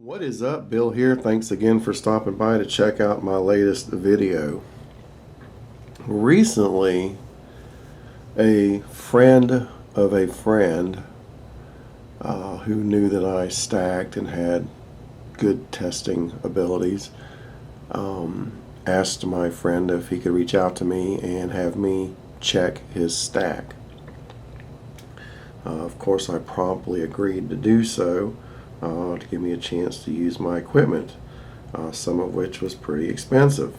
What is up? Bill here. Thanks again for stopping by to check out my latest video. Recently, a friend of a friend who knew that I stacked and had good testing abilities asked my friend if he could reach out to me and have me check his stack. Of course, I promptly agreed to do so. To give me a chance to use my equipment, some of which was pretty expensive.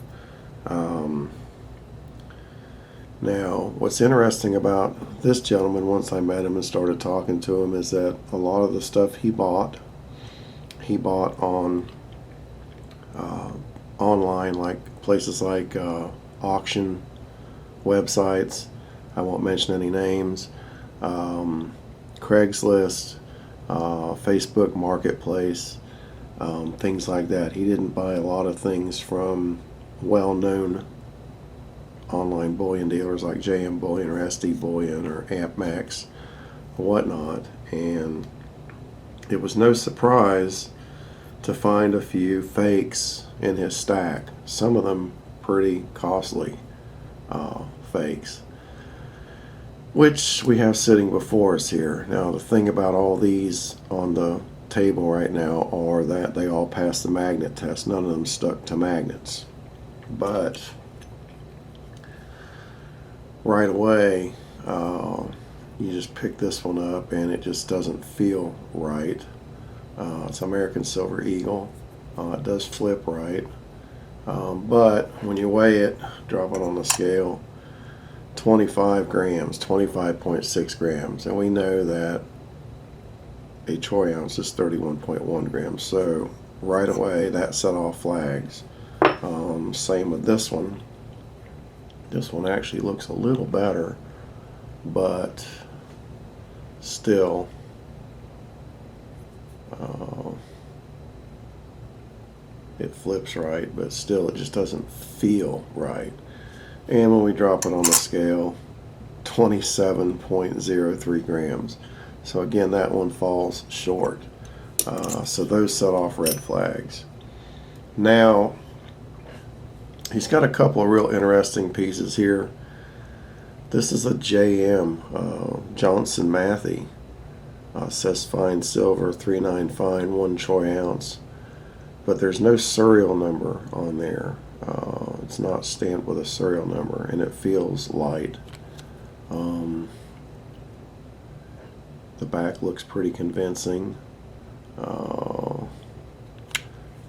Now, what's interesting about this gentleman, once I met him and started talking to him, is that a lot of the stuff he bought on online, like places like auction websites. I won't mention any names. Craigslist, Facebook Marketplace, things like that. He didn't buy a lot of things from well-known online bullion dealers like JM Bullion or SD Bullion or AmpMax or whatnot, and it was no surprise to find a few fakes in his stack, some of them pretty costly fakes, which we have sitting before us here. Now, the thing about all these on the table right now are that they all passed the magnet test. None of them stuck to magnets. But right away, you just pick this one up and it just doesn't feel right. It's American Silver Eagle. It does flip right. But when you weigh it, drop it on the scale, 25 grams, 25.6 grams, and we know that a troy ounce is 31.1 grams, so right away that set off flags. Same with this one. This one actually looks a little better, but still it flips right, but still it just doesn't feel right. And when we drop it on the scale, 27.03 grams. So again, that one falls short. So those set off red flags. Now, he's got a couple of real interesting pieces here. This is a JM, Johnson Matthey. Says fine silver, 3.9 fine, 1 troy ounce. But there's no serial number on there. It's not stamped with a serial number, and it feels light. The back looks pretty convincing. Now,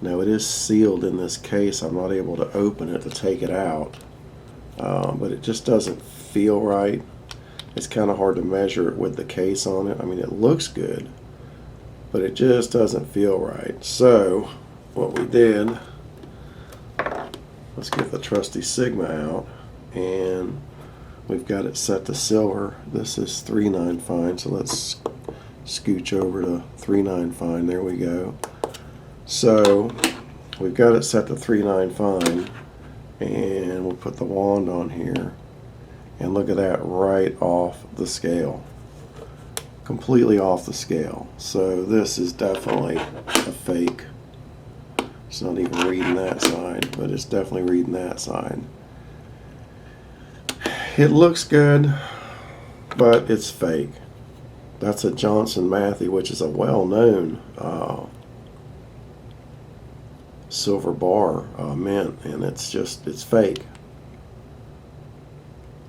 it is sealed in this case. I'm not able to open it to take it out, but it just doesn't feel right. It's kind of hard to measure it with the case on it. I mean, it looks good, but it just doesn't feel right. So what we did, let's get the trusty Sigma out, and we've got it set to silver. This is 3.9 fine, so let's scooch over to 3.9 fine. There we go. So we've got it set to 3.9 fine, and we'll put the wand on here, and look at that, right off the scale. Completely off the scale. So this is definitely a fake. It's not even reading that side, but it's definitely reading that side. It looks good, but it's fake. That's a Johnson Matthey, which is a well-known silver bar mint, and it's fake.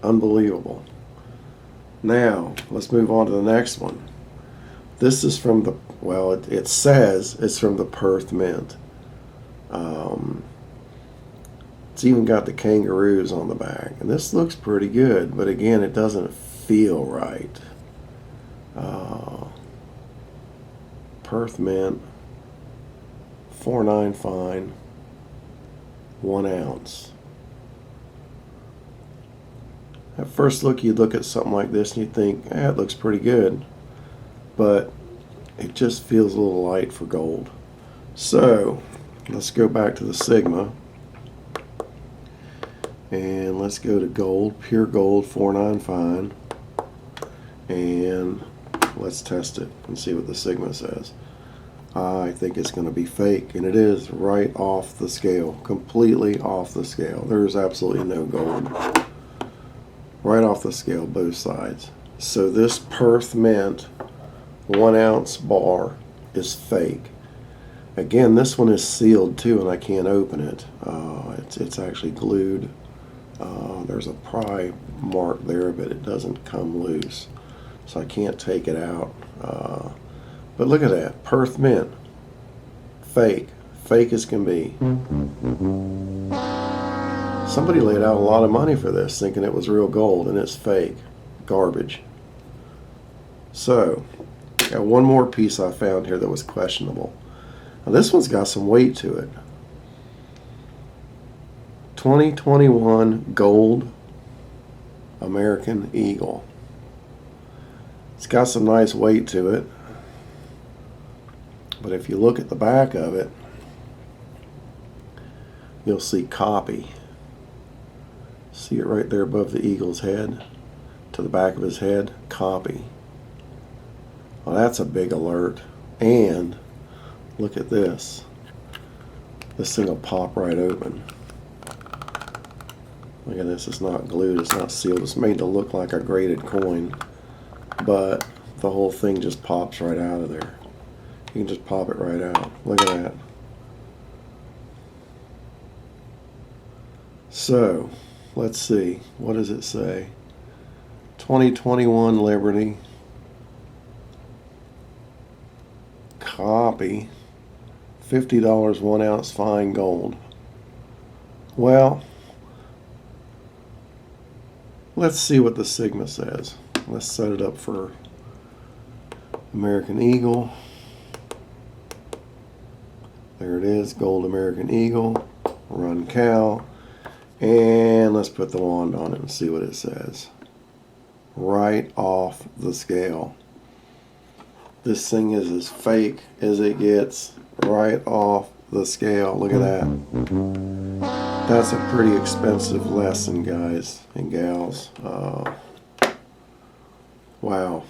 Unbelievable. Now, let's move on to the next one. This is from the, well, it says it's from the Perth Mint. It's even got the kangaroos on the back, and this looks pretty good, but again, it doesn't feel right. Perth Mint, 4.9 fine, 1 ounce. At first look, you'd look at something like this and you think, it looks pretty good, but it just feels a little light for gold. So let's go back to the Sigma, and let's go to gold, pure gold, 4.9 fine, and let's test it and see what the Sigma says. I think it's going to be fake, and it is right off the scale, completely off the scale. There's absolutely no gold. Right off the scale, both sides. So this Perth Mint 1 ounce bar is fake. Again, this one is sealed too, and I can't open it. It's actually glued. There's a pry mark there, but it doesn't come loose, so I can't take it out. But look at that, Perth Mint, fake as can be. Somebody laid out a lot of money for this, thinking it was real gold, and it's fake, garbage. So, got one more piece I found here that was questionable. Now this one's got some weight to it. 2021 gold American Eagle. It's got some nice weight to it. But if you look at the back of it, you'll see copy. See it right there above the eagle's head, to the back of his head, copy. Well, that's a big alert. And look at this. This thing will pop right open. Look at this, it's not glued, it's not sealed. It's made to look like a graded coin, but the whole thing just pops right out of there. You can just pop it right out. Look at that. So, let's see. What does it say? 2021 Liberty. Copy. $50 1 ounce fine gold. Well, let's see what the Sigma says. Let's set it up for American Eagle. There it is, gold American Eagle, run Cal, and let's put the wand on it and see what it says. Right off the scale. This thing is as fake as it gets, right off the scale. Look at that. That's a pretty expensive lesson, guys and gals. Wow.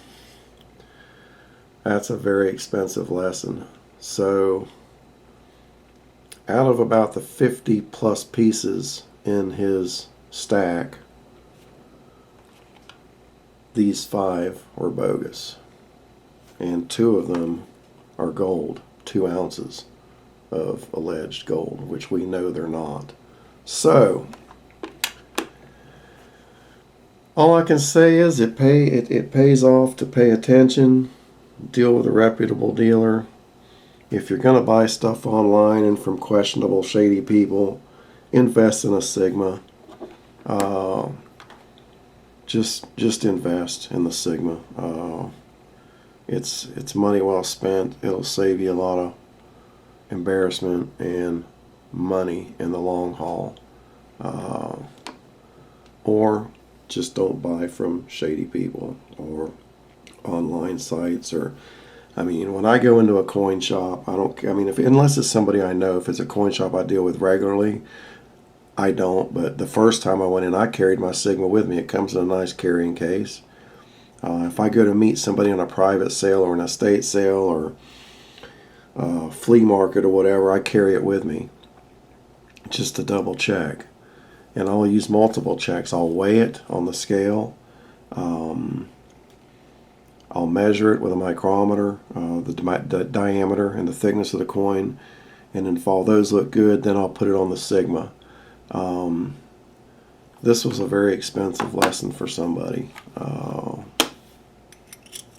That's a very expensive lesson. So, out of about the 50 plus pieces in his stack, these 5 were bogus. And 2 of them are gold, 2 ounces of alleged gold, which we know they're not. So, all I can say is it pays off to pay attention, deal with a reputable dealer. If you're going to buy stuff online and from questionable, shady people, invest in a Sigma. Just invest in the Sigma. It's money well spent. It'll save you a lot of embarrassment and money in the long haul. Or just don't buy from shady people or online sites. Or I mean, when I go into a coin shop, unless it's somebody I know. If it's a coin shop I deal with regularly, I don't. But the first time I went in, I carried my Sigma with me. It comes in a nice carrying case. If I go to meet somebody on a private sale or an estate sale or flea market or whatever, I carry it with me just to double check. And I'll use multiple checks. I'll weigh it on the scale. I'll measure it with a micrometer, the diameter and the thickness of the coin, and then if all those look good, then I'll put it on the Sigma. This was a very expensive lesson for somebody.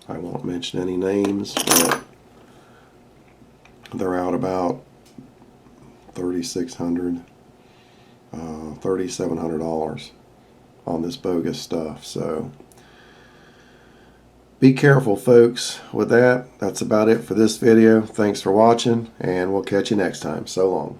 I won't mention any names, but they're out about $3,600, $3,700 on this bogus stuff. So be careful, folks. With that, that's about it for this video. Thanks for watching, and we'll catch you next time. So long.